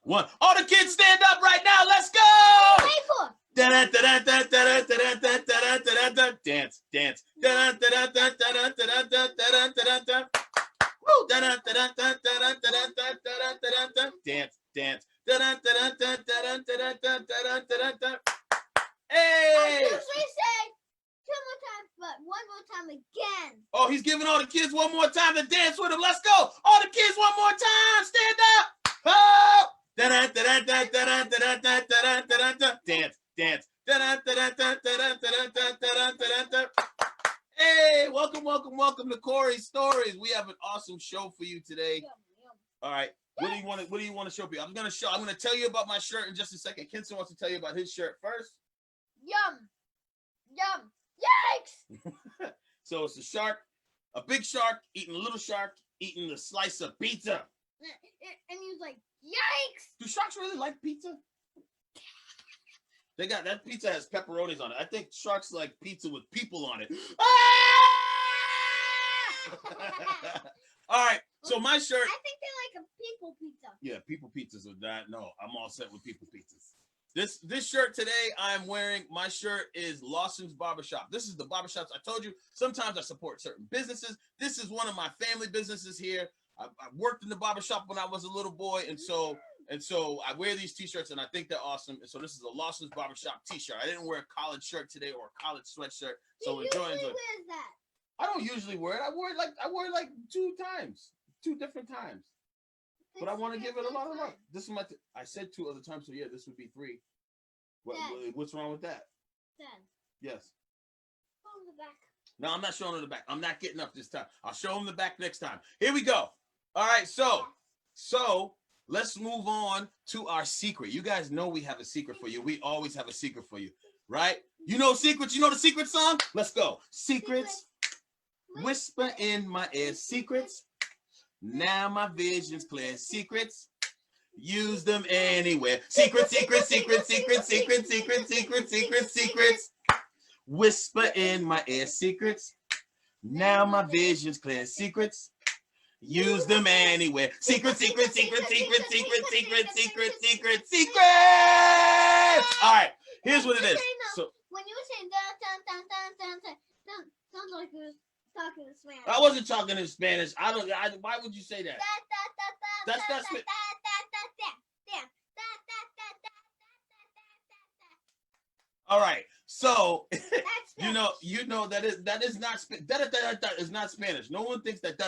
one. All the kids stand up right now. Let's go. Dance, dance. Woo! Dance, dance. Hey! I usually say 2 more times, but 1 more time again. Oh, he's giving all the kids 1 more time to dance with him. Let's go. All the kids 1 more time. Stand up. Oh! Dance, dance. Hey, welcome to Corey's Stories. We have an awesome show for you today. All right. What do you want to show people? I'm going to tell you about my shirt in just a second. Kenson wants to tell you about his shirt first. Yum. Yikes. So it's a shark, a big shark eating a little shark, eating a slice of pizza. And he was like, yikes. Do sharks really like pizza? They got that pizza has pepperonis on it. I think sharks like pizza with people on it. All right. So my shirt. I think they like a people pizza. Yeah, people pizzas are that. No, I'm all set with people pizzas. This shirt today I'm wearing, my shirt is Lawson's Barbershop. This is the barbershops. I told you, sometimes I support certain businesses. This is one of my family businesses here. I worked in the barbershop when I was a little boy, and so I wear these t-shirts, and I think they're awesome. And so this is a Lawson's Barbershop t-shirt. I didn't wear a college shirt today or a college sweatshirt. So enjoy. Where's that? I don't usually wear it. I wore it like 2 different times. But I want to give it a lot of love. This is I said 2 other times, so yeah, this would be 3. What's wrong with that? Yes. Show them the back. No, I'm not showing them the back. I'm not getting up this time. I'll show them the back next time. Here we go. All right, so let's move on to our secret. You guys know we have a secret for you. We always have a secret for you, right? You know secrets. You know the secret song? Let's go. Secrets. Whisper in my ear. Secrets. Now my vision's clear. Secrets. Use them anywhere. Secrets. Whisper in my ear. Secrets. Now my vision's clear. Secrets. Use them anywhere. Secrets. All right. Here's what it is. So when you were saying sounds like you were talking in Spanish. I wasn't talking in Spanish. Why would you say that? That's all right. So you know that is not is not Spanish. No one thinks that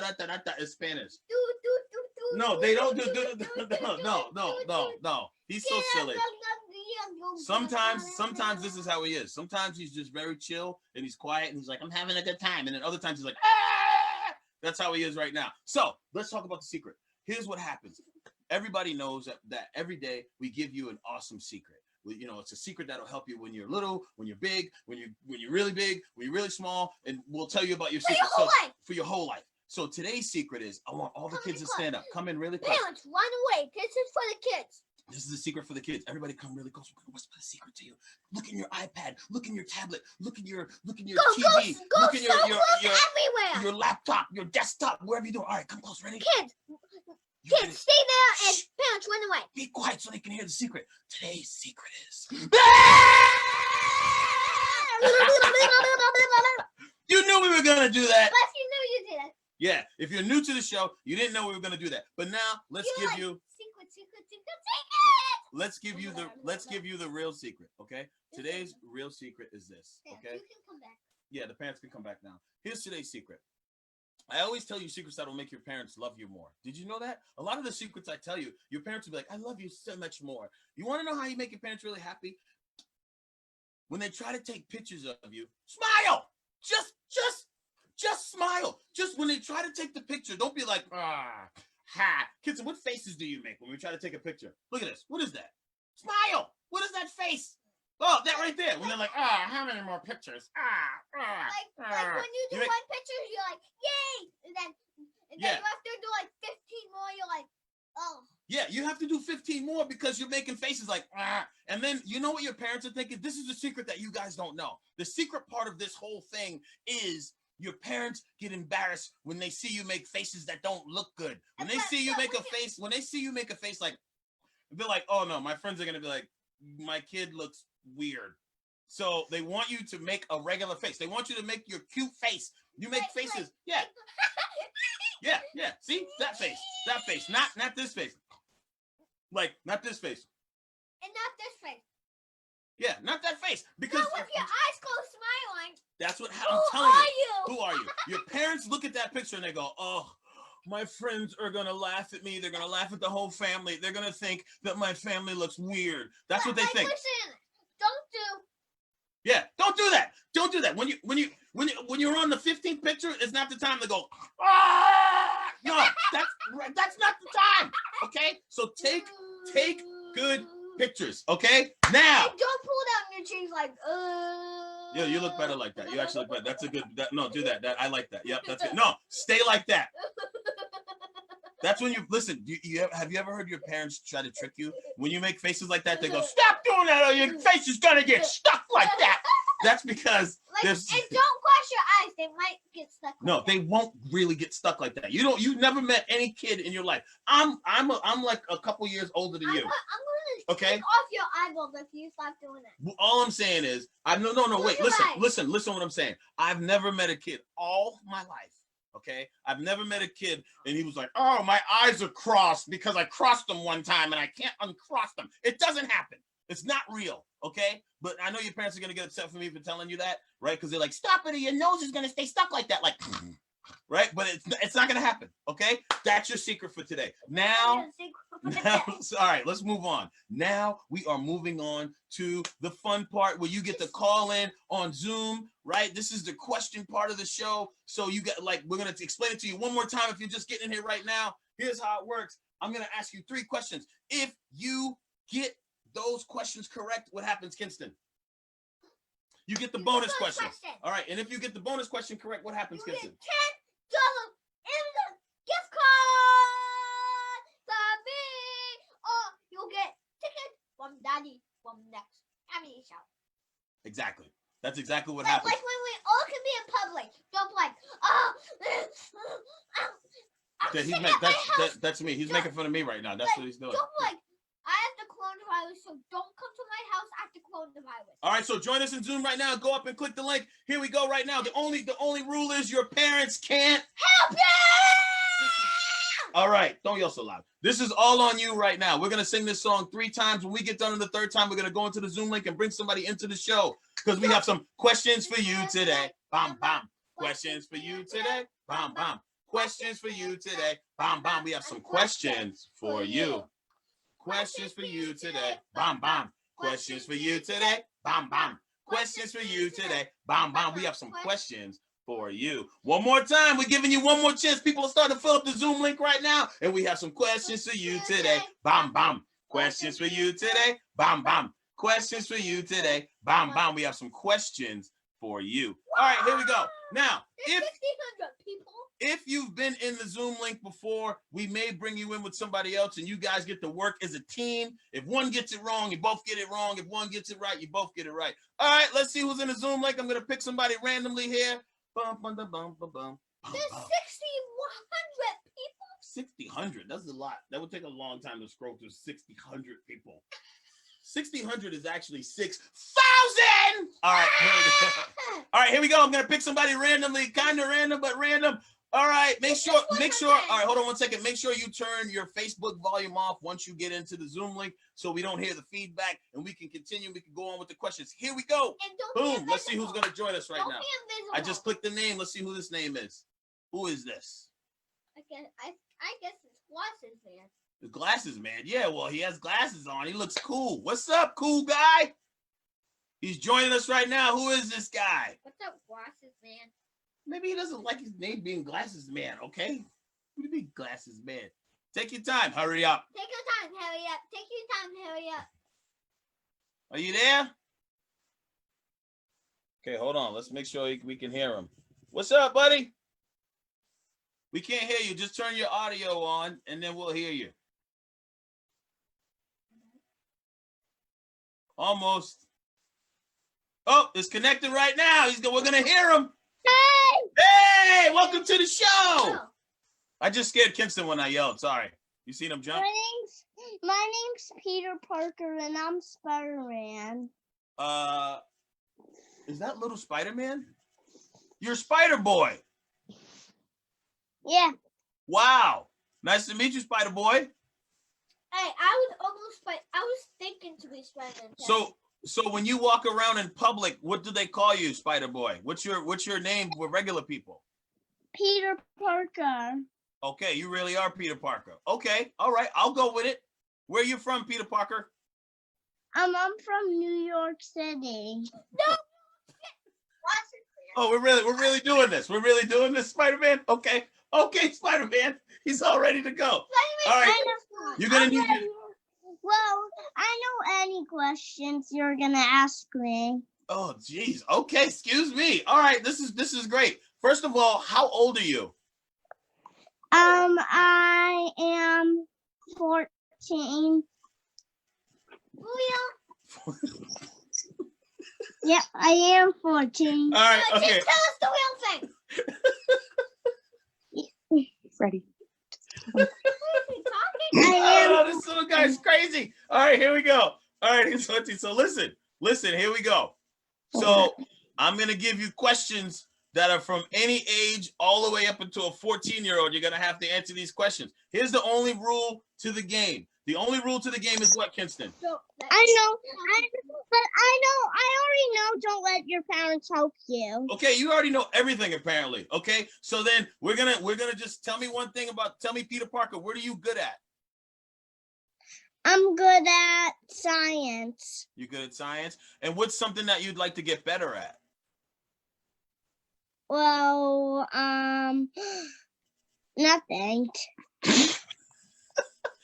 is Spanish. No, they don't do no. He's so silly. Sometimes this is how he is. Sometimes he's just very chill and he's quiet and he's like, I'm having a good time. And then other times he's like, ah! That's how he is right now. So let's talk about the secret. Here's what happens. Everybody knows that every day we give you an awesome secret. You know, it's a secret that'll help you when you're little, when you're big, when you're really big, when you're really small, and we'll tell you about your secret for your whole life. So today's secret is I want all the kids to stand up. Come in really close. Parents, run away. This is for the kids. This is a secret for the kids. Everybody come really close. We're gonna whisper the secret to you. Look in your iPad, look in your tablet, look in your TV, look in your laptop, your desktop, wherever you do. All right, come close, ready? Kids, stay there and parents run away. Be quiet so they can hear the secret. Today's secret is You knew we were gonna do that. Plus, you knew you did it. Yeah, if you're new to the show, you didn't know we were gonna do that. But now let's give you Let's give you the real secret, okay? Today's real secret is this, okay? You can come back. Yeah, the parents can come back now. Here's today's secret. I always tell you secrets that will make your parents love you more. Did you know that? A lot of the secrets I tell you, your parents will be like, I love you so much more. You want to know how you make your parents really happy? When they try to take pictures of you, smile. Just smile. Just when they try to take the picture, don't be like, Kids, what faces do you make when we try to take a picture? Look at this. What is that? Smile. What is that face? Oh, that right there. When they're like, how many more pictures? Like when you do one picture, you're like, yay! And then you have to do like 15 more. You're like, oh. Yeah, you have to do 15 more because you're making faces like, and then you know what your parents are thinking? This is the secret that you guys don't know. The secret part of this whole thing is your parents get embarrassed when they see you make faces that don't look good. When they see you make a face, like, They're like, oh no, my friends are gonna be like, my kid looks weird. So they want you to make a regular face. They want you to make your cute face. You make faces. Yeah. Yeah, yeah. See? That face. That face. Not this face. Like, not this face. And not this face. Yeah, not that face. Because not with your eyes closed smiling. That's what I'm telling you. Who are you? Your parents look at that picture and they go, oh, my friends are going to laugh at me. They're going to laugh at the whole family. They're going to think that my family looks weird. That's what they think. Listen, don't do. Yeah, don't do that. Don't do that. When you're on the 15th picture, it's not the time to go, ah! No, that's not the time. Okay? So take good pictures, okay? Now. And don't pull down your cheeks like, Yeah, you look better like that. You actually look better. That's a good, no, do that. I like that. Yep, that's good. No, stay like that. That's when you, listen, have you ever heard your parents try to trick you? When you make faces like that, they go, stop doing that or your face is going to get stuck like that. That's because there's... And don't cross your eyes. They might get stuck like No, they won't really get stuck like that. You've never met any kid in your life. I'm like a couple years older than you. I'm going to take off your eyeballs if you stop doing it. All I'm saying is, wait, listen what I'm saying. I've never met a kid all my life. Okay, I've never met a kid and he was like, oh, my eyes are crossed because I crossed them one time and I can't uncross them. It doesn't happen. It's not real. Okay, but I know your parents are gonna get upset for me for telling you that, right? Because they're like, stop it, or your nose is gonna stay stuck like that, like, right? But it's not gonna happen. Okay, that's your secret for today. Now, all right, let's move on. Now we are moving on to the fun part where you get to call in on Zoom, right? This is the question part of the show. So you get, like, we're gonna explain it to you one more time. If you're just getting in here right now, here's how it works. I'm gonna ask you 3 questions. If you get those questions correct, what happens, Kinston? You get the bonus question. All right, and if you get the bonus question correct, what happens, Kinston? $10 in the gift card for me, or you'll get tickets from Daddy from next family show. Exactly. That's exactly what happens. Like when we all can be in public. Don't like, oh. That's me. He's making fun of me right now. That's what he's doing. Don't like. I have the coronavirus, so don't come to my house after coronavirus. All right, so join us in Zoom right now. Go up and click the link. Here we go right now. The only rule is your parents can't help you. All right, don't yell so loud. This is all on you right now. We're gonna sing this song 3 times. When we get done on the 3rd time, we're gonna go into the Zoom link and bring somebody into the show because we have some questions for you today. Bam, bam. Questions for you today. Bam, bam. Questions for you today. Bam, bam. We have some questions for you. Questions for you today. Bam, bam. Questions for you today. Bam, bam. Questions for you today. Bam, bam. We have some questions for you. One more time. We're giving you one more chance. People are starting to fill up the Zoom link right now. And we have some questions for you today. Bam, bam. Questions for you today. Bam, bam. Questions for you today. Bam, bam. We have some questions for you. All right, here we go. Now, if you've been in the Zoom link before, we may bring you in with somebody else and you guys get to work as a team. If one gets it wrong, you both get it wrong. If one gets it right, you both get it right. All right, let's see who's in the Zoom link. I'm going to pick somebody randomly here. Bum, bum, bum, bum, bum, bum. There's 6,100 people. 6,100. That's a lot. That would take a long time to scroll through 6,100 people. 1,600 is actually 6,000. All right. All right, here we go. I'm going to pick somebody randomly, kind of random, but random. All right, make sure, all right, hold on one second. Make sure you turn your Facebook volume off once you get into the Zoom link so we don't hear the feedback and we can continue. We can go on with the questions. Here we go. Boom. Let's see who's going to join us right now. I just clicked the name. Let's see who this name is. Who is this? I guess it's Glasses Man. The Glasses Man. Yeah, well, he has glasses on. He looks cool. What's up, cool guy? He's joining us right now. Who is this guy? What's up, Glasses Man? Maybe he doesn't like his name being Glasses Man, okay? What do you mean, Glasses Man? Take your time. Hurry up. Take your time. Hurry up. Take your time. Hurry up. Are you there? Okay, hold on. Let's make sure we can hear him. What's up, buddy? We can't hear you. Just turn your audio on, and then we'll hear you. Almost. Oh, it's connected right now. We're going to hear him. Hey, welcome to the show. I just scared Kinston when I yelled. Sorry. You seen him jump? My name's Peter Parker, and I'm Spider-Man. Is that little Spider-Man? You're Spider Boy. Yeah. Wow. Nice to meet you, Spider Boy. Hey, I was thinking to be Spider-Man. So when you walk around in public, what do they call you, Spider Boy? What's your name with regular people? Peter Parker. Okay, you really are Peter Parker. Okay, all right, I'll go with it. Where are you from, Peter Parker? I'm from New York City. No. Oh, we're really doing this. We're really doing this, Spider-Man. Okay, Spider-Man. He's all ready to go. All right, you're gonna need. Well, I know any questions you're gonna ask me. Oh, geez. Okay, excuse me. All right, this is great. First of all, how old are you? I am 14. Yep, I am 14. All right, okay. Tell us the real thing. Ready. Oh, this little guy's crazy. All right, here we go. All right, so listen, here we go. So I'm gonna give you questions that are from any age all the way up until a 14-year-old. You're gonna have to answer these questions. Here's the only rule to the game. The only rule to the game is what, Kinston? I know. I already know. Don't let your parents help you. Okay, you already know everything apparently. Okay, so then we're gonna just tell me one thing tell me, Peter Parker, what are you good at? I'm good at science. You're good at science? And what's something that you'd like to get better at? Well, nothing.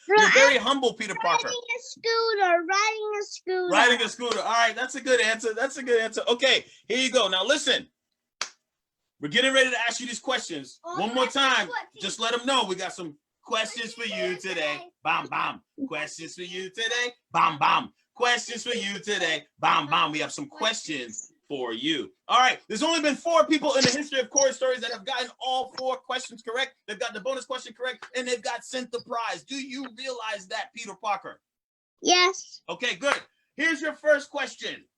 You're very humble, Peter Parker. Riding a scooter. Riding a scooter. All right, that's a good answer. Okay, here you go. Now listen. We're getting ready to ask you these questions. One more time. Just let them know we got some questions for you today. Bam, bam. Questions for you today. Bam, bam. Questions for you today. Bam, bam. We have some questions for you. All right. There's only been 4 people in the history of Corey Stories that have gotten all 4 questions correct. They've got the bonus question correct, and they've got sent the prize. Do you realize that, Peter Parker? Yes. Okay, good. Here's your first question.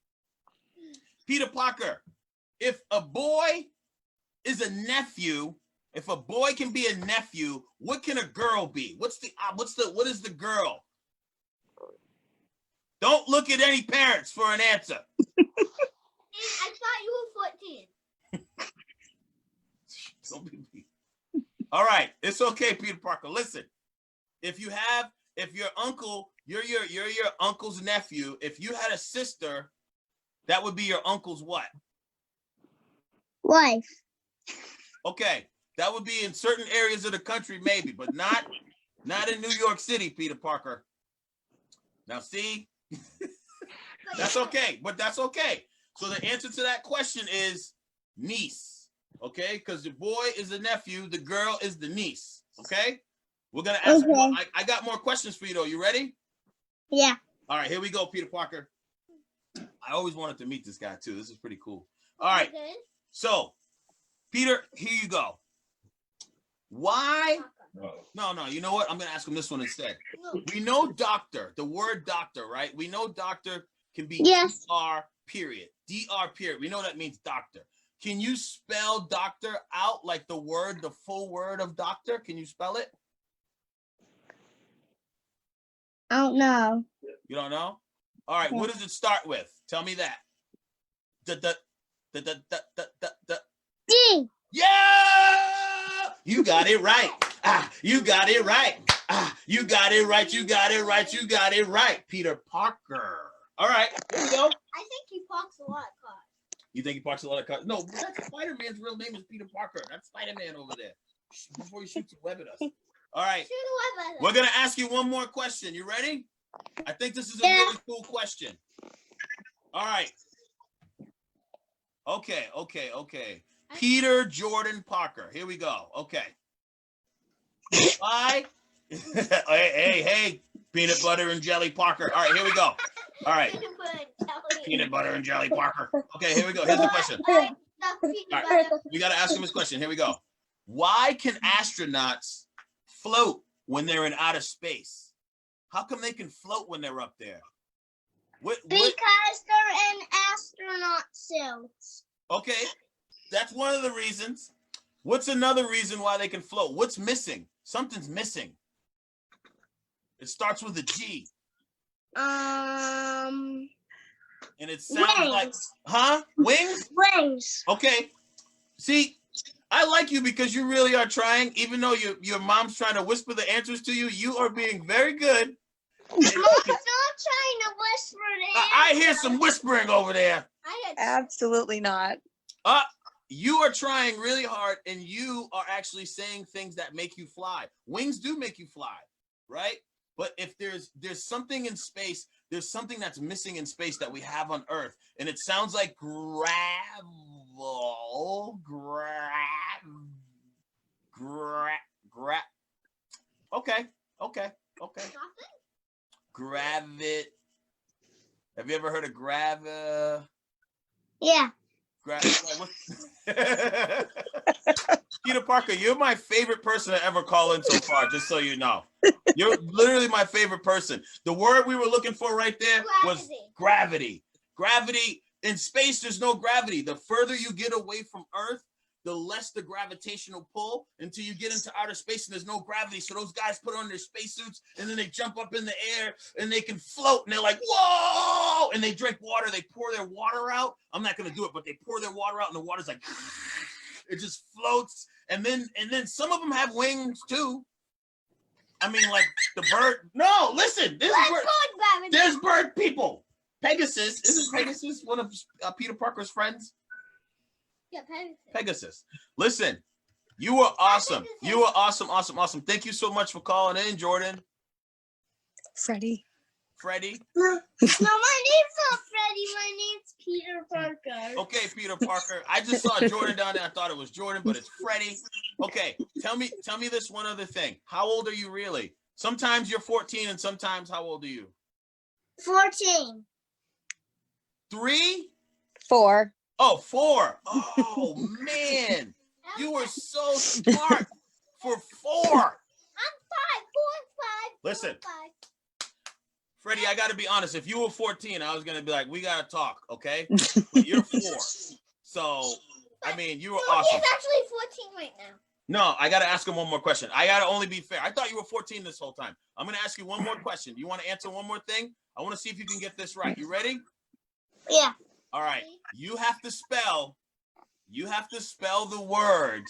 Peter Parker, if a boy is a nephew, if a boy can be a nephew, what can a girl be? What is the girl? Don't look at any parents for an answer. I thought you were 14. Don't be mean. All right, it's okay, Peter Parker. Listen, if your uncle, you're your uncle's nephew. If you had a sister, that would be your uncle's what? Wife. Okay, that would be in certain areas of the country, maybe, but not in New York City, Peter Parker. Now, see, that's okay, but that's okay. So the answer to that question is niece, okay? Because the boy is the nephew, the girl is the niece, okay? We're gonna ask. Okay. I got more questions for you though. You ready? Yeah. All right, here we go, Peter Parker. I always wanted to meet this guy too. This is pretty cool. All right, so Peter, here you go. Why? No, you know what? I'm gonna ask him this one instead. We know doctor, the word doctor, right? We know doctor can be yes. DR period. DR period. We know that means doctor. Can you spell doctor out like the full word of doctor? Can you spell it? I don't know. You don't know? All right, what does it start with? Tell me that. D. Yeah! You got it right. You got it right. You got it right. You got it right. You got it right. Peter Parker. All right, here we go. I think he parks a lot of cars. You think he parks a lot of cars? No, that's Spider-Man's real name is Peter Parker. That's Spider-Man over there. Before he shoots a web at us. All right. We're going to ask you one more question. You ready? I think this is a really cool question. All right. Okay. Peter Jordan Parker. Here we go. Okay. Why? Hey, peanut butter and jelly Parker. All right, here we go. All right. Peanut butter and jelly Parker. Okay, here we go. Here's the question. All right. We got to ask him this question. Here we go. Why can astronauts float when they're in outer space? How come they can float when they're up there? Because they're in astronaut suits. Okay, that's one of the reasons. What's another reason why they can float? What's missing? Something's missing. It starts with a G. And it sounds wings. Like, wings? Wings. Okay. See, I like you because you really are trying, even though your mom's trying to whisper the answers to you. You are being very good. Mom's not trying to whisper the answers. I hear some whispering over there. Absolutely not. You are trying really hard, and you are actually saying things that make you fly. Wings do make you fly, right? But if there's something in space, there's something that's missing in space that we have on Earth, and it sounds like gravel. Okay. Gravit. Have you ever heard of Yeah. Peter Parker, you're my favorite person to ever call in so far, just so you know. You're literally my favorite person. The word we were looking for right there was gravity. Gravity. In space, there's no gravity. The further you get away from Earth, the less the gravitational pull until you get into outer space and there's no gravity. So those guys put on their spacesuits and then they jump up in the air and they can float and they're like, whoa! And they drink water. They pour their water out. I'm not going to do it, but they pour their water out and the water's like, it just floats. And then some of them have wings too. I mean, like the bird. No, listen. There's bird people. Pegasus. Isn't Pegasus one of Peter Parker's friends? Yeah, Pegasus. Listen, you were awesome. You were awesome. Thank you so much for calling in, Jordan. Freddie. No, my name's not Freddie. My name's Peter Parker. Okay, Peter Parker. I just saw Jordan down there. I thought it was Jordan, but it's Freddie. Okay, tell me this one other thing. How old are you really? Sometimes you're 14 and sometimes how old are you? 14. 3? 4. Oh, 4. Oh, man. You were so smart for 4. I'm 5. 4 and 5. Listen, Freddie, I got to be honest. If you were 14, I was going to be like, we got to talk, okay? But you're 4. So, I mean, you were awesome. He's actually 14 right now. No, I got to ask him one more question. I got to only be fair. I thought you were 14 this whole time. I'm going to ask you one more question. You want to answer one more thing? I want to see if you can get this right. You ready? Yeah. All right. You have to spell the word.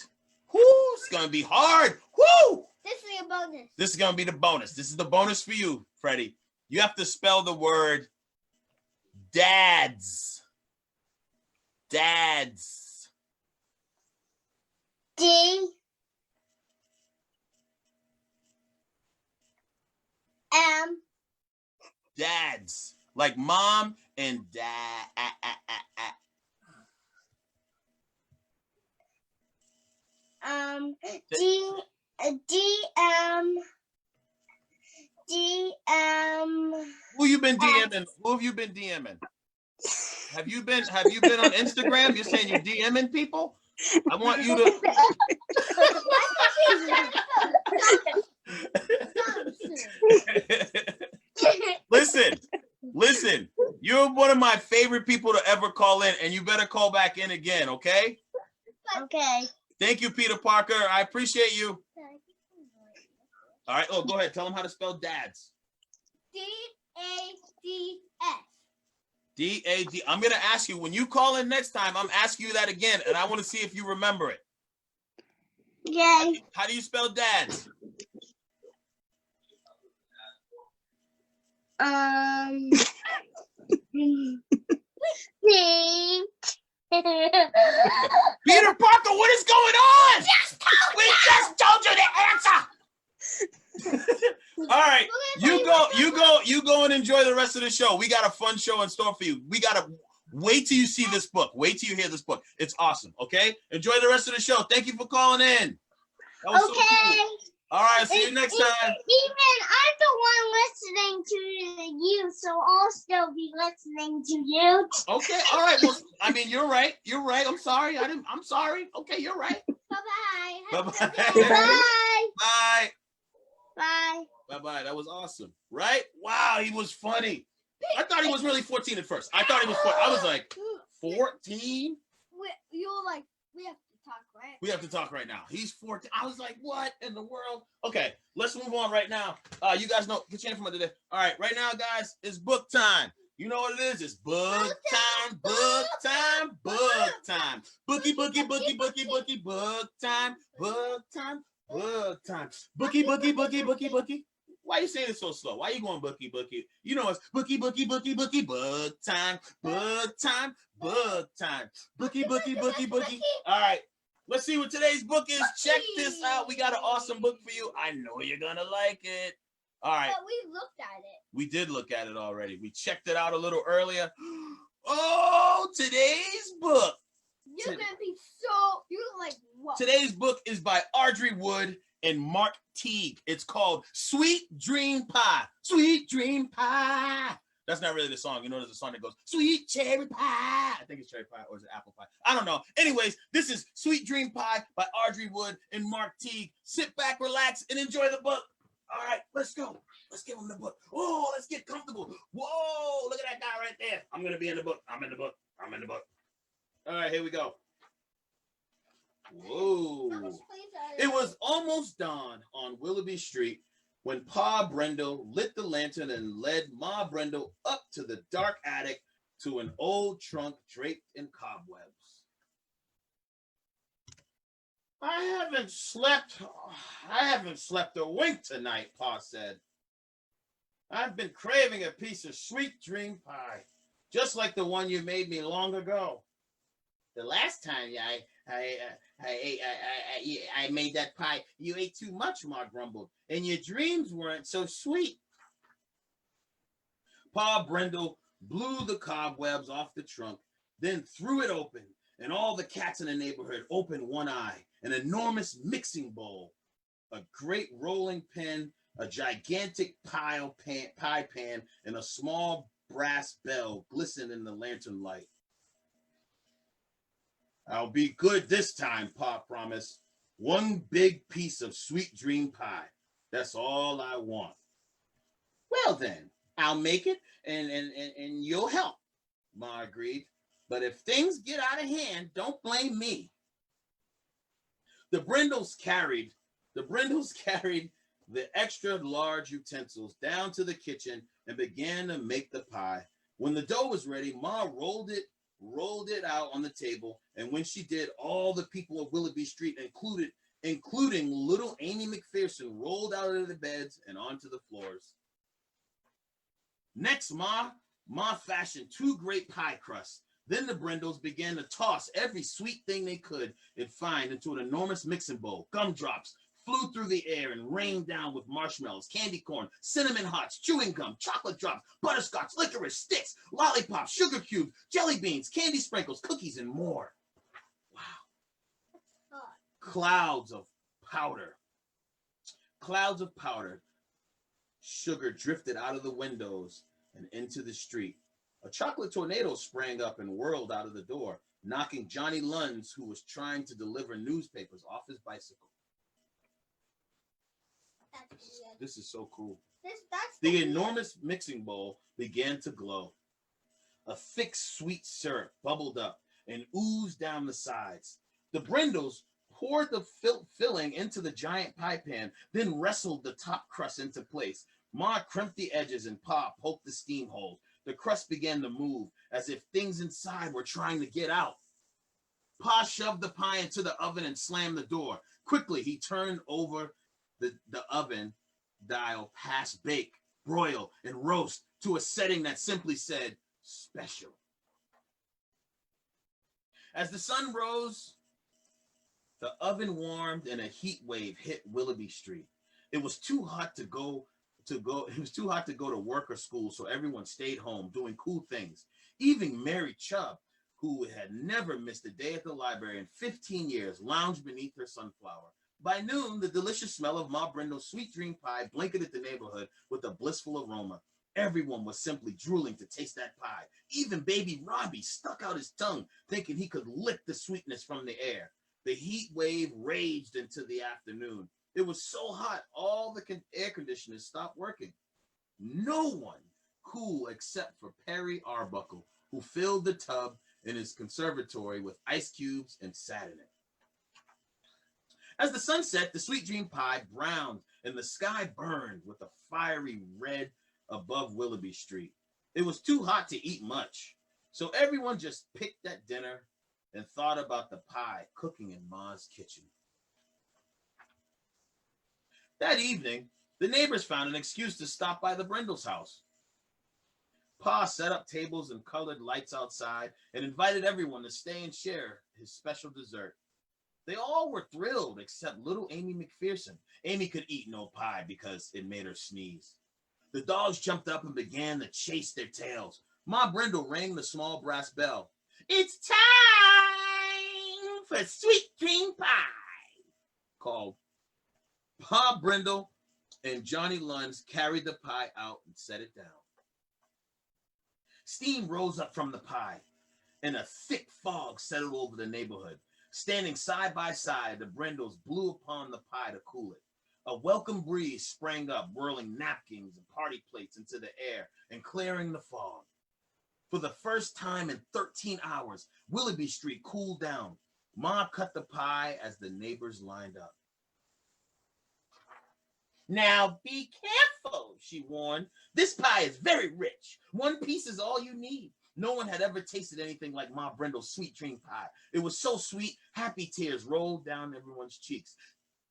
Whoo, it's going to be hard. Whoo! This is your bonus. This is going to be the bonus. This is the bonus for you, Freddie. You have to spell the word dads. Dads. D M. Dads. Like mom and dad. Who you been DMing? Who have you been DMing? Have you been on Instagram? You're saying you're DMing people? I want you to Listen. You're one of my favorite people to ever call in, and you better call back in again, okay? Okay. Thank you, Peter Parker. I appreciate you. All right. Oh, go ahead. Tell them how to spell dads. D-A-D-S. D-A-D. I'm going to ask you, when you call in next time, I'm asking you that again, and I want to see if you remember it. Okay. How do you spell dads? Peter Parker, what is going on? We just told you the answer. All right, you go and enjoy the rest of the show. We got a fun show in store for you. We gotta wait till you see this book. Wait till you hear this book. It's awesome. Okay, enjoy the rest of the show. Thank you for calling in. That was so cool. All right, see you next time. Even I'm the one listening to you, so I'll still be listening to you. Okay, all right. Well, I mean, you're right. You're right. I'm sorry. I'm sorry. Okay, you're right. Bye-bye. Bye-bye. Bye. Bye. Bye. Bye-bye. That was awesome. Right? Wow, he was funny. I thought he was really 14 at first. I thought he was 14. I was like, 14? You were like, we have to talk, right? We have to talk right now. He's 14. I was like, what in the world? Okay, let's move on right now. You guys know, get your hand from under there. All right, right now, guys, it's book time. You know what it is? It's book time, book time, book time. Bookie, bookie, bookie, bookie, bookie, book time, book time, book time. Bookie, bookie, bookie, bookie, bookie. Why are you saying it so slow? Why are you going bookie, bookie? You know it's bookie, bookie, bookie, bookie, book time, book time, book time. Bookie, bookie, bookie, bookie. All right, let's see what today's book is. Check this out. We got an awesome book for you. I know you're going to like it. All right. But we looked at it. We did look at it already. We checked it out a little earlier. Oh, today's book. You're going to be so, you're like, what? Today's book is by Audrey Wood and Mark Teague. It's called Sweet Dream Pie. Sweet Dream Pie. That's not really the song. You know, there's a song that goes, Sweet Cherry Pie. I think it's cherry pie or is it apple pie? I don't know. Anyways, this is Sweet Dream Pie by Audrey Wood and Mark Teague. Sit back, relax, and enjoy the book. All right, let's go. Let's give him the book. Oh, let's get comfortable. Whoa, look at that guy right there. I'm going to be in the book. I'm in the book. I'm in the book. All right, here we go. Whoa. It was almost dawn on Willoughby Street when Pa Brendel lit the lantern and led Ma Brendel up to the dark attic to an old trunk draped in cobwebs. I haven't slept a wink tonight, Pa said. I've been craving a piece of sweet dream pie, just like the one you made me long ago. The last time I made that pie, you ate too much, Ma grumbled, and your dreams weren't so sweet. Pa Brendel blew the cobwebs off the trunk, then threw it open, and all the cats in the neighborhood opened one eye. An enormous mixing bowl, a great rolling pin, a gigantic pie pan, and a small brass bell glistened in the lantern light. I'll be good this time, Pa promised. One big piece of sweet dream pie. That's all I want. Well then, I'll make it and you'll help, Ma agreed. But if things get out of hand, don't blame me. The Brendels carried the extra large utensils down to the kitchen and began to make the pie. When the dough was ready, Ma rolled it out on the table, and when she did, all the people of Willoughby Street, including little Amy McPherson, rolled out of the beds and onto the floors. Next, Ma fashioned 2 great pie crusts. Then the Brendels began to toss every sweet thing they could find into an enormous mixing bowl. Gumdrops flew through the air and rained down with marshmallows, candy corn, cinnamon hearts, chewing gum, chocolate drops, butterscotch, licorice, sticks, lollipops, sugar cubes, jelly beans, candy sprinkles, cookies, and more. Wow. Clouds of powder. Sugar drifted out of the windows and into the street. A chocolate tornado sprang up and whirled out of the door, knocking Johnny Lunds, who was trying to deliver newspapers, off his bicycle. This is so cool. The enormous mixing bowl began to glow. A thick, sweet syrup bubbled up and oozed down the sides. The Brendels poured the filling into the giant pie pan, then wrestled the top crust into place. Ma crimped the edges and Pa poked the steam holes. The crust began to move as if things inside were trying to get out. Pa shoved the pie into the oven and slammed the door. Quickly, he turned over the oven dial past bake, broil, and roast to a setting that simply said, special. As the sun rose, the oven warmed and a heat wave hit Willoughby Street. It was too hot to go to work or school, so everyone stayed home doing cool things. Even Mary Chubb, who had never missed a day at the library in 15 years, lounged beneath her sunflower. By noon, the delicious smell of Ma Brendel's sweet dream pie blanketed the neighborhood with a blissful aroma. Everyone was simply drooling to taste that pie. Even baby Robbie stuck out his tongue, thinking he could lick the sweetness from the air. The heat wave raged into the afternoon. It was so hot, all the air conditioners stopped working. No one cool except for Perry Arbuckle, who filled the tub in his conservatory with ice cubes and sat in it. As the sun set, the sweet dream pie browned and the sky burned with a fiery red above Willoughby Street. It was too hot to eat much, so everyone just picked at dinner and thought about the pie cooking in Ma's kitchen. That evening, the neighbors found an excuse to stop by the Brindles' house. Pa set up tables and colored lights outside and invited everyone to stay and share his special dessert. They all were thrilled except little Amy McPherson. Amy could eat no pie because it made her sneeze. The dogs jumped up and began to chase their tails. Ma Brindle rang the small brass bell. "It's time for sweet dream pie," called. Pa Brindle and Johnny Luns carried the pie out and set it down. Steam rose up from the pie, and a thick fog settled over the neighborhood. Standing side by side, the Brindles blew upon the pie to cool it. A welcome breeze sprang up, whirling napkins and party plates into the air and clearing the fog. For the first time in 13 hours, Willoughby Street cooled down. Ma cut the pie as the neighbors lined up. "Now be careful," she warned. "This pie is very rich. One piece is all you need." No one had ever tasted anything like Ma Brindle's sweet dream pie. It was so sweet, happy tears rolled down everyone's cheeks.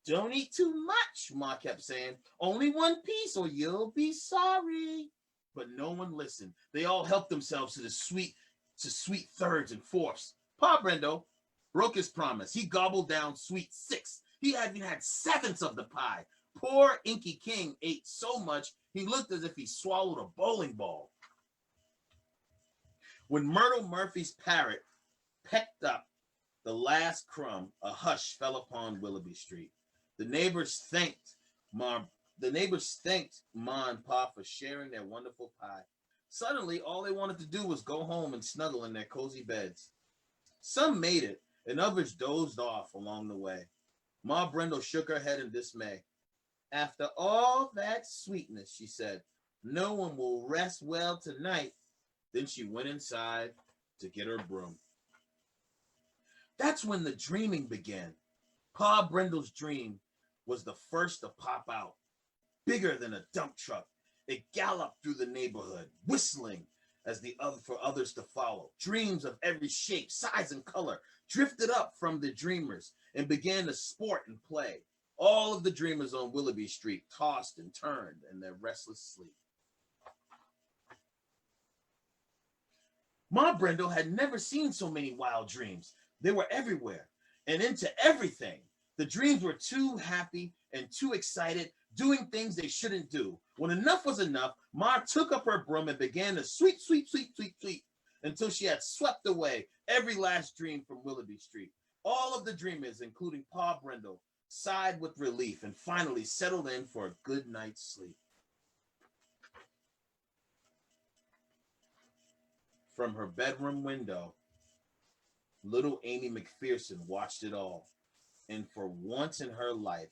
"Don't eat too much," Ma kept saying. "Only one piece or you'll be sorry." But no one listened. They all helped themselves to sweet thirds and fourths. Pa Brindle broke his promise. He gobbled down sweet sixths. He hadn't had sevenths of the pie. Poor Inky King ate so much he looked as if he swallowed a bowling ball. When Myrtle Murphy's parrot pecked up the last crumb, a hush fell upon Willoughby Street. The neighbors thanked Ma and Pa for sharing their wonderful pie. Suddenly, all they wanted to do was go home and snuggle in their cozy beds. Some made it, and others dozed off along the way. Ma Brindle shook her head in dismay. "After all that sweetness," she said, "no one will rest well tonight." Then she went inside to get her broom. That's when the dreaming began. Pa Brindle's dream was the first to pop out. Bigger than a dump truck, it galloped through the neighborhood, whistling for others to follow. Dreams of every shape, size, and color drifted up from the dreamers and began to sport and play. All of the dreamers on Willoughby Street tossed and turned in their restless sleep. Ma Brindle had never seen so many wild dreams. They were everywhere and into everything. The dreams were too happy and too excited, doing things they shouldn't do. When enough was enough, Ma took up her broom and began to sweep until she had swept away every last dream from Willoughby Street. All of the dreamers, including Pa Brindle, sighed with relief and finally settled in for a good night's sleep. From her bedroom window, little Amy McPherson watched it all. And for once in her life,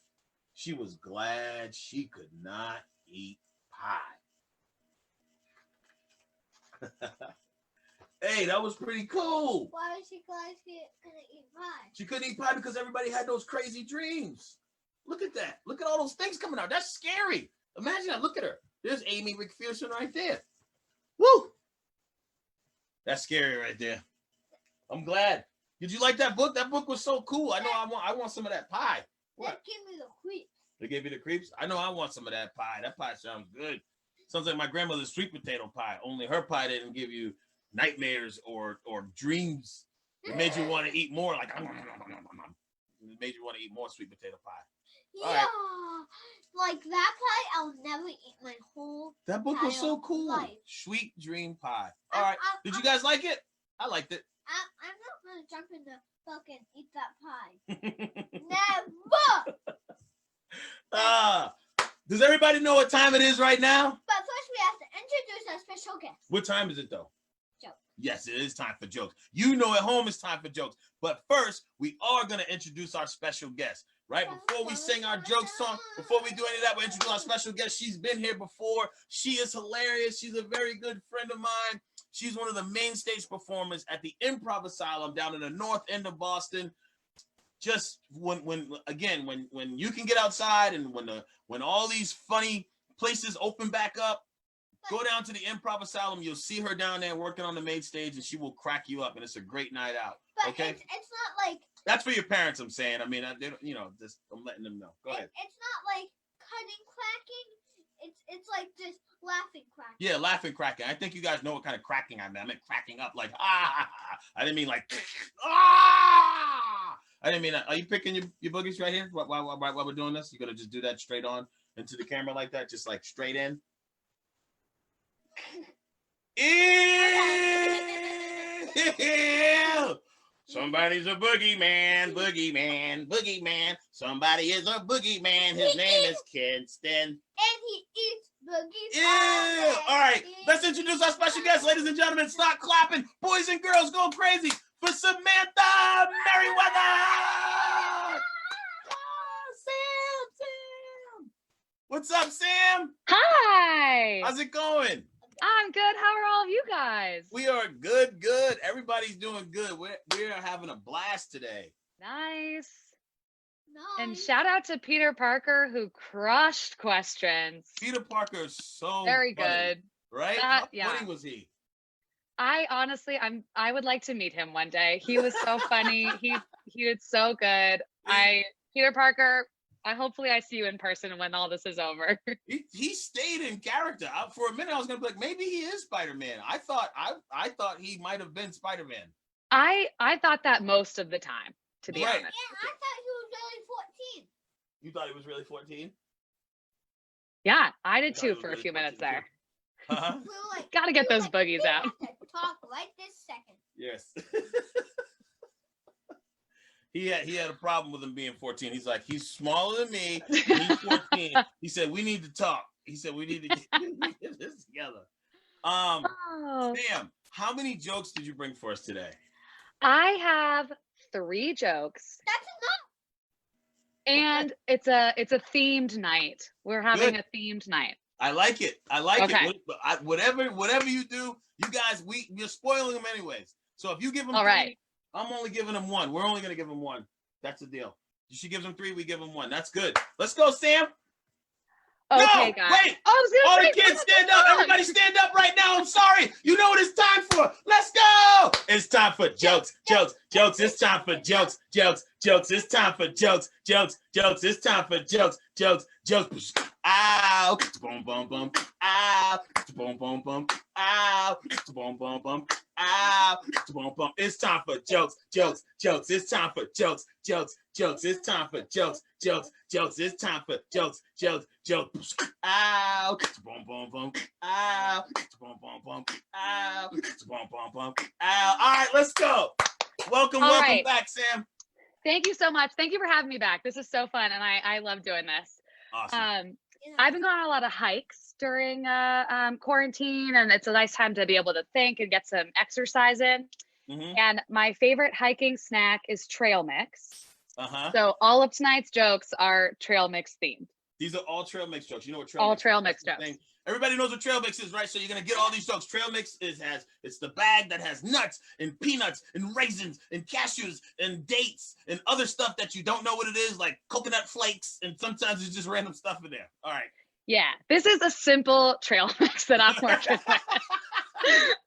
she was glad she could not eat pie. Hey, that was pretty cool. Why was she glad she couldn't eat pie? She couldn't eat pie because everybody had those crazy dreams. Look at that. Look at all those things coming out. That's scary. Imagine that. Look at her. There's Amy McPherson right there. Woo! That's scary right there. I'm glad. Did you like that book? That book was so cool. I know I want some of that pie. What? They gave me the creeps. They gave you the creeps? I know I want some of that pie. That pie sounds good. Sounds like my grandmother's sweet potato pie. Only her pie didn't give you nightmares or dreams. It made you want to eat more. Like, it made you want to eat more sweet potato pie. Yeah. Right. Like that pie, I'll never eat my whole That book was so cool. Life. Sweet Dream Pie. All right. Did you guys like it? I liked it. I'm not going to jump in the book and eat that pie. Never! Does everybody know what time it is right now? But first we have to introduce our special guest. What time is it though? Joke. Yes, it is time for jokes. You know at home it's time for jokes. But first, we are going to introduce our special guest. right? Before we sing our joke song, before we do any of that, we introduce our special guest. She's been here before. She is hilarious. She's a very good friend of mine. She's one of the main stage performers at the Improv Asylum down in the north end of Boston. Just when you can get outside and when all these funny places open back up, go down to the Improv Asylum. You'll see her down there working on the main stage, and she will crack you up. And it's a great night out. But okay, it's not like that's for your parents. I'm saying. I mean, just I'm letting them know. Go ahead. It's not like cutting cracking. It's like just laughing cracking. Yeah, laughing cracking. I think you guys know what kind of cracking I meant. I meant cracking up like ah. I didn't mean like ah. I didn't mean that. Are you picking your boogies right here while we're doing this? You're gonna just do that straight on into the camera like that, just like straight in. Ew! Somebody's a boogeyman, boogeyman, boogeyman. Somebody is a boogeyman. His name is Kinston. And he eats boogies. Ew! All right, let's introduce our special guest, ladies and gentlemen. Stop clapping, boys and girls, go crazy for Samantha Merriweather. Sam. What's up, Sam? Hi. How's it going? I'm good. How are all of you guys? We are good. Everybody's doing good. We're having a blast today. Nice. No. And shout out to Peter Parker who crushed questions. Peter Parker is so Very funny, good. right? How How funny was he? I honestly, I would like to meet him one day. He was so funny. He did so good. Peter Parker, hopefully I see you in person when all this is over. He stayed in character. For a minute, I was gonna be like, maybe he is Spider-Man. I thought he might have been Spider-Man. I thought that most of the time, to be Right. honest. Yeah, I thought he was really 14. You thought he was really 14? Yeah, I did I thought too he was for a really few minutes 14 there. Uh-huh. We were like, Gotta get those boogies out. We have to talk right this second. Yes. He had a problem with him being 14. He's like, he's smaller than me. And he's 14. He said, we need to talk. He said, we need to get this together. Oh. Sam, how many jokes did you bring for us today? I have 3 jokes. That's And it's a themed night. We're having Good. a themed night. I like it. Okay. Whatever you do, you guys, you're spoiling them anyways. So if you give them All 3, right. I'm only giving them 1. We're only going to give them 1. That's the deal. She gives them 3, we give them 1. That's good. Let's go, Sam. Okay, No, guys. wait. I was All gonna the say, kids stand up. Everybody stand up right now. I'm sorry. You know what it's time for. Let's go. It's time for jokes. It's time for jokes. It's time for jokes. It's time for jokes. Ow. Boom, boom, boom. Ow. Boom, boom, boom. Ow. Boom, boom, boom. Ow. Boom, boom. It's time for jokes. It's time for jokes. It's time for jokes. It's time for jokes. Ow. Boom, boom, boom. Ow. Boom, boom, boom. Ow. Boom, boom, boom. Ow. All right, let's go. Welcome right. back, Sam. Thank you so much. Thank you for having me back. This is so fun, and I love doing this. Awesome. I've been going on a lot of hikes during quarantine, and it's a nice time to be able to think and get some exercise in. Mm-hmm. And my favorite hiking snack is trail mix. Uh-huh. So all of tonight's jokes are trail mix themed. These are all trail mix jokes. You know what trail All mix trail is? mix That's the jokes. thing. Everybody knows what trail mix is, right? So you're gonna get all these jokes. Trail mix it's the bag that has nuts and peanuts and raisins and cashews and dates and other stuff that you don't know what it is, like coconut flakes, and sometimes it's just random stuff in there. All right. Yeah, this is a simple trail mix that I'm working with.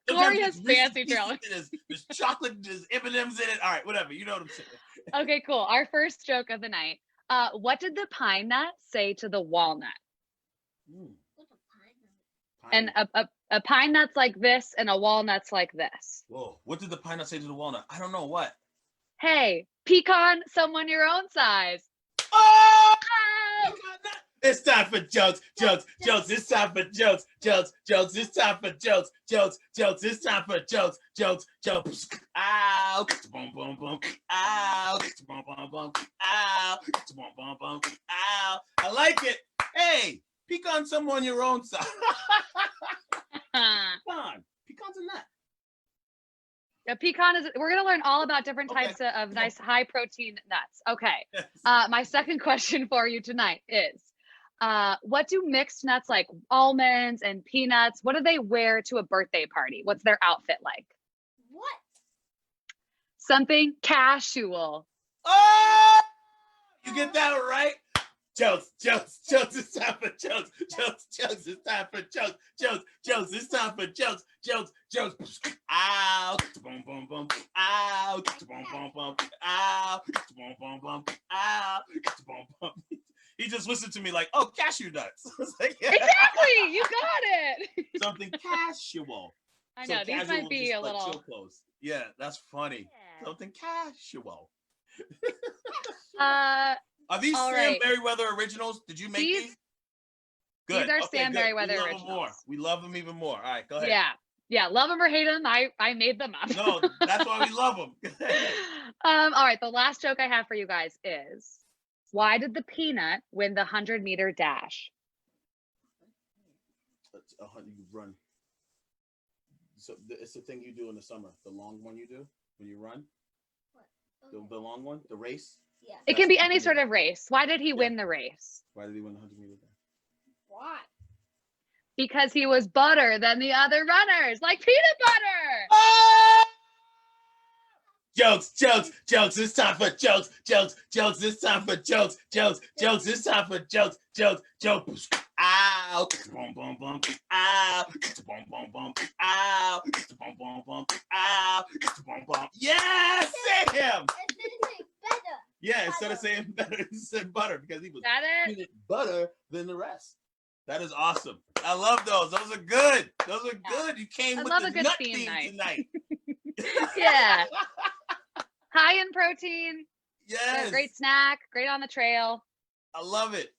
Corey has Sometimes there's fancy Reese's trail mix. Pieces, there's chocolate, there's M&Ms in it. All right, whatever. You know what I'm saying. Okay, cool. Our first joke of the night. What did the pine nut say to the walnut? What's a pineapple? And a pine nut's like this, and a walnut's like this. Whoa, what did the pine nut say to the walnut? I don't know. What? Hey, pecan, someone your own size. Oh! It's time for jokes. It's time for jokes. It's time for jokes. It's time for jokes. Ow. Boom, boom, boom. Ow. Boom, boom, boom. Ow. Boom, boom, boom. Ow. I like it. Hey, pecan someone your own size. Pecan. Pecan's a nut. A pecan is, we're going to learn all about different Okay, types of come on. nice high protein nuts. Okay. Yes. My second question for you tonight is, what do mixed nuts like almonds and peanuts, what do they wear to a birthday party? What's their outfit like? What? Something casual. Oh, you get that one right? Jokes, it's time for jokes, it's time for jokes, it's time for jokes, ow, boom, boom, boom, ow, boom, boom, boom, ow, boom, boom, boom, ow, boom, boom. He just listened to me like, oh, cashew nuts. I was like, yeah. Exactly, you got it. Something casual. I know, these casual might be just a like little. chill clothes. Yeah, that's funny. Yeah. Something casual. All Are these Sam right. Merriweather originals? Did you make these? Good. These are Okay, Sam good. Merriweather We love originals. them more. We love them even more. All right, go ahead. Yeah, love them or hate them, I made them up. No, that's why we love them. All right, the last joke I have for you guys is, why did the peanut win the 100-meter dash? You run. So it's the thing you do in the summer. The long one you do when you run. The long one, the race. Yeah. It can be any sort of race. Why did he win the race? Why did he win the 100-meter dash? Why? Because he was butter than the other runners, like peanut butter. Oh! Jokes, it's time for jokes, it's time for jokes, it's time for jokes, ow, boom, boom, boom, ow, boom, boom, boom, ow, boom, boom, boom, ow, boom, boom. Yes, Sam! Better. Yeah, instead of saying better, he said butter because he was Got it? peanut butter than the rest. That is awesome. I love those. Those are good. You came I with love the a good nut theme theme night. tonight. Yeah. High in protein. Yes. Great snack. Great on the trail. I love it.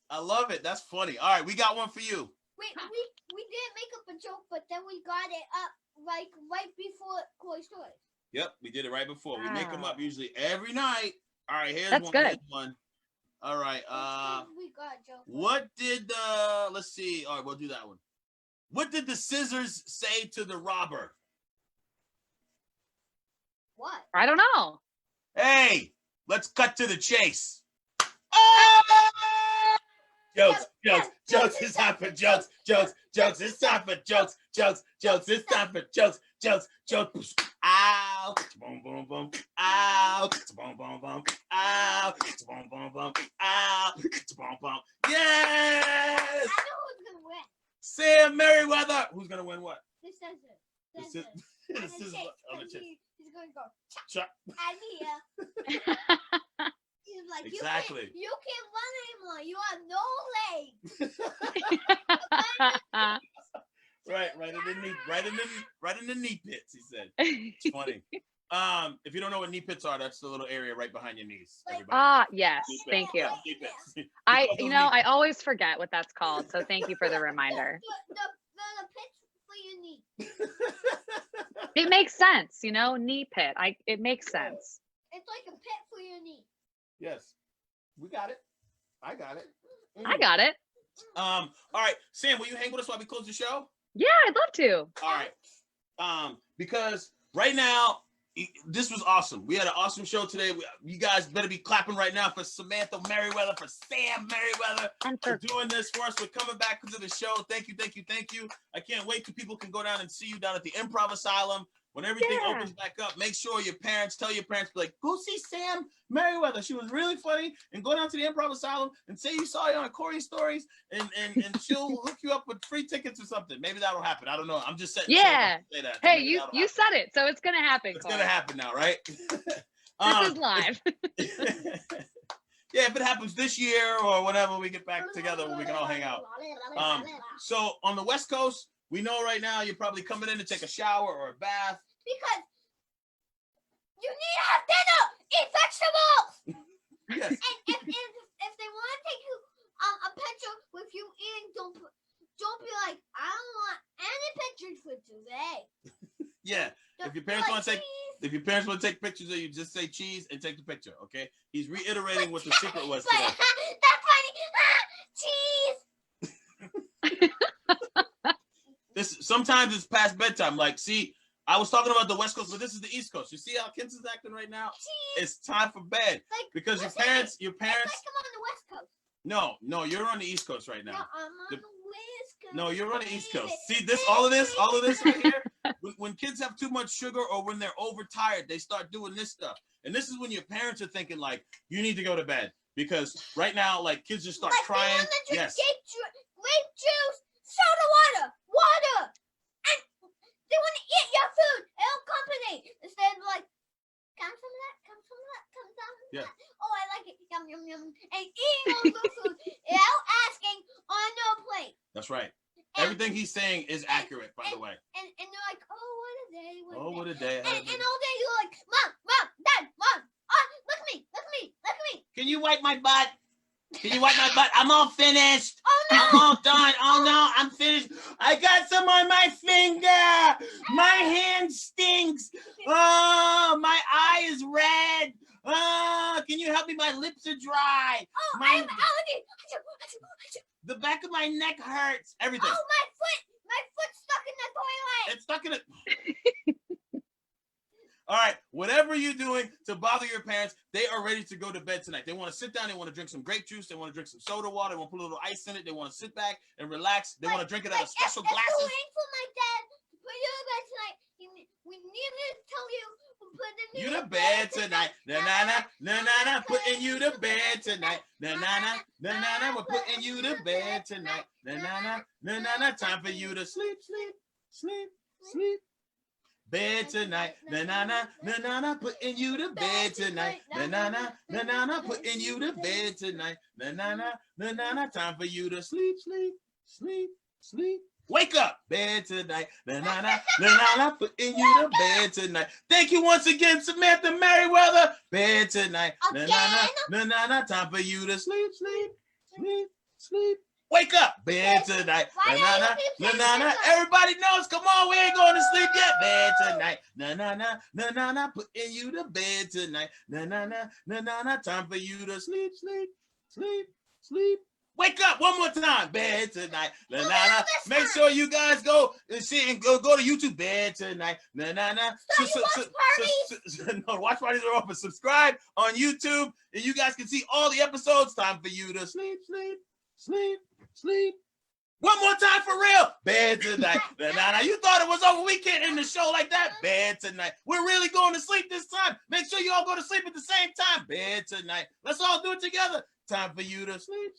That's funny. All right, we got one for you. Wait, we didn't make up a joke, but then we got it up like right before Toy Story. Yep, we did it right before. We make them Wow. up usually every night. All right, here's That's one. good. Here's one. All right. We got a joke. What did let's see. All right, we'll do that one. What did the scissors say to the robber? What? I don't know. Hey, let's cut to the chase. Oh! Jokes, it's time for jokes, it's time for jokes, it's time for jokes, ow, boom, boom, boom, ow, boom, boom, boom, ow, boom, boom, boom, ow, boom, boom. Yes! I know who's gonna win. Sam Merriweather. Who's gonna win what? The scissors. The Scissors. the And scissors on the chase. He's gonna go. Chop. And here. He's like, Exactly. You can't run anymore. You have no legs. Right in the knee pits, he said. It's funny. If you don't know what knee pits are, that's the little area right behind your knees. Everybody. Yes, Knee pits. thank you. Knee pits. I Those knee I always forget what that's called, so thank you for the reminder. The pits for your knee. It makes sense, knee pit. It makes sense. It's like a pit for your knee. Yes, we got it. I got it. I got it. All right, Sam, will you hang with us while we close the show? Yeah, I'd love to. All right. Because right now, this was awesome. We had an awesome show today. You guys better be clapping right now for Samantha Merriweather, for Sam Merriweather, And for doing this for us. We're coming back to the show. Thank you. I can't wait till people can go down and see you down at the Improv Asylum. When everything opens back up, make sure tell your parents, be like, go see Sam Merriweather. She was really funny. And go down to the Improv Asylum and say you saw it on Corey Stories, and she'll hook you up with free tickets or something. Maybe that'll happen. I don't know. I'm just saying. Yeah. Say that. Hey, Maybe you said it, so it's gonna happen. It's Corey. gonna happen now, right? This is live. Yeah, if it happens this year or whenever we get back together, we can all hang out. So on the West Coast, we know right now you're probably coming in to take a shower or a bath. Because you need to have dinner. Eat vegetables. Yes. And if they want to take you a picture with you eating, don't be like, I don't want any pictures for today. Yeah. If your parents want to take pictures of you, just say cheese and take the picture. Okay. He's reiterating what the secret was today. That's funny. Cheese. Sometimes it's past bedtime. Like, see, I was talking about the West Coast, but this is the East Coast. You see how Kinson's acting right now? It's time for bed Like, because your listen, parents. It's like I'm on the West Coast. No, you're on the East Coast right No, now. I'm on the West Coast. No, you're on the East Coast. baby. See this, all of this right here. When kids have too much sugar or when they're overtired, they start doing this stuff. And this is when your parents are thinking like, you need to go to bed because right now, like kids just start Like, crying. They want to drink Yes. grape juice, soda water, and they want to eat your food. L company instead of like, come some of that, come some of that, come some of Yeah. that. Oh, I like it. Yum yum yum. And eating all the food without asking on no plate. That's right. And, Everything he's saying is accurate, by the way. and they're like, oh, what a day. Oh, what a day. And all day you're like, Mom, Dad, Mom, look at me. Can you wipe my butt? Can you wipe my butt? I'm all finished. Oh no. I'm all done. Oh no, I'm finished. I got some on my finger. My hand stinks. Oh, my eye is red. Oh, can you help me? My lips are dry. Oh, My- I have allergy. The back of my neck hurts. Everything. Oh, my foot's stuck in the toilet. It's stuck in it. All right, whatever you're doing to bother your parents, they are ready to go to bed tonight. They want to sit down. They want to drink some grape juice. They want to drink some soda water. They want to put a little ice in it. They want to sit back and relax. They want to drink it out of special If glasses. you're waiting for my dad to put you to bed tonight, we need to tell you to put You to bed tonight. Na na na na na na. Putting you to bed tonight. Na na na na na na. We're putting you to bed tonight. Na na na na na na. Time for you to sleep. Bed tonight. Na na na na na na. Putting you to bed tonight. Na na na na na na. Putting you to bed tonight. Na na na na na na. Time for you to sleep. Wake up, bed tonight. Na na na na na na. Putting you to bed tonight. Thank you once again, Samantha Merriweather. Bed tonight. Na na na na na. Time for you to sleep. Wake up, bed tonight. Na na na na na na. Everybody knows. Come on, we ain't going to sleep yet. Bed tonight. Na na na na na na. Putting you to bed tonight. Na na na na na na. Time for you to sleep. Wake up one more time. Bed tonight. Na na na. Make sure you guys go and see and go to YouTube. Bed tonight. Na na na. No, watch parties are open. Subscribe on YouTube, and you guys can see all the episodes. Time for you to sleep. One more time for real. Bed tonight. Na na na. You thought it was over. We can't end the show like that. Bed tonight. We're really going to sleep this time. Make sure you all go to sleep at the same time. Bed tonight. Let's all do it together. Time for you to sleep.